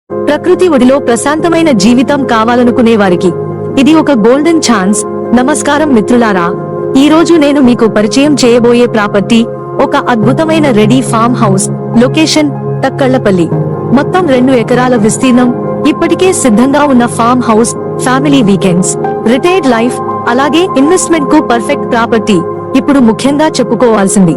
ప్రకృతి ఒడిలో ప్రశాంతమైన జీవితం కావాలనుకునే వారికి ఇది ఒక గోల్డెన్ ఛాన్స్. నమస్కారం మిత్రులారా, ఈ రోజు నేను మీకు పరిచయం చేయబోయే ప్రాపర్టీ ఒక అద్భుతమైన ready farm house. Location Thakkallapalli. మొత్తం 2 ఎకరాల విస్తీర్ణం. ఇప్పటికే సిద్ధంగా ఉన్న farm house family weekends, retired life, అలాగే ఇన్వెస్ట్మెంట్ కు పర్ఫెక్ట్ ప్రాపర్టీ. ఇప్పుడు ముఖ్యంగా చెప్పుకోవాల్సింది,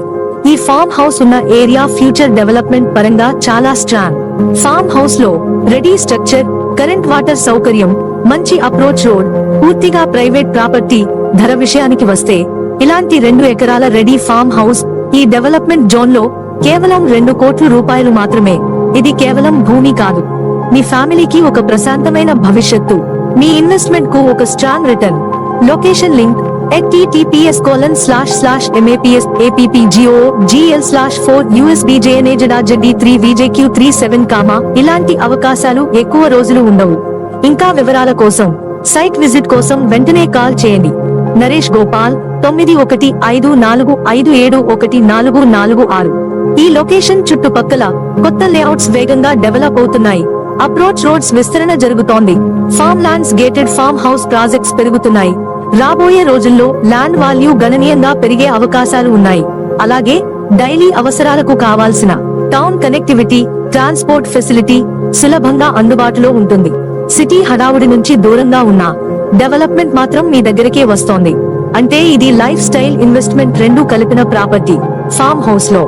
ఈ ఫామ్ హౌస్ ఉన్న ఏరియా ఫ్యూచర్ డెవలప్మెంట్ పరంగా చాలా స్ట్రాంగ్. ఫామ్ హౌస్ లో రెడీ స్ట్రక్చర్, కరెంట్ వాటర్ సౌకర్యం, మంచి అప్రోచ్ రోడ్, పూర్తిగా ప్రైవేట్ ప్రాపర్టీ. ధర విషయానికి వస్తే, ఇలాంటి 2 ఎకరాల రెడీ ఫామ్ హౌస్ ఈ డెవలప్మెంట్ జోన్ లో కేవలం 2 కోట్ల రూపాయలు మాత్రమే. ఇది కేవలం భూమి కాదు, మీ ఫ్యామిలీకి ఒక ప్రశాంతమైన భవిష్యత్తు, మీ ఇన్వెస్ట్మెంట్ కు ఒక strong return. Location link https://maps/appgol/4usbjnazd3vjq37. ఇలాంటి అవకాశాలు ఎక్కువ రోజులు ఉండవు. ఇంకా వివరాల కోసం, సైట్ విజిట్ కోసం వెంటనే కాల్ చేయండి. నరేష్ గోపాల్ 9154571446. ఈ లొకేషన్ చుట్టుపక్కల కొత్త లేఅవుట్స్ వేగంగా డెవలప్ అవుతున్నాయి. అప్రోచ్ రోడ్స్ విస్తరణ జరుగుతోంది. Form lands, gated farm house projects పెరుగుతున్నాయి. రాబోయే రోజుల్లో ల్యాండ్ వాల్యూ గణనీయంగా పెరిగే అవకాశాలు ఉన్నాయి. అలాగే డైలీ అవసరాలకు కావాల్సిన టౌన్ కనెక్టివిటీ, ట్రాన్స్పోర్ట్ ఫెసిలిటీ సులభంగా అందుబాటులో ఉంటుంది. సిటీ హడావుడి నుంచి దూరంగా ఉన్న డెవలప్మెంట్ మాత్రం మీ దగ్గరకే వస్తోంది. అంటే ఇది లైఫ్ స్టైల్, ఇన్వెస్ట్మెంట్ రెండూ కలిపిన ప్రాపర్టీ. ఫామ్ హౌస్ లో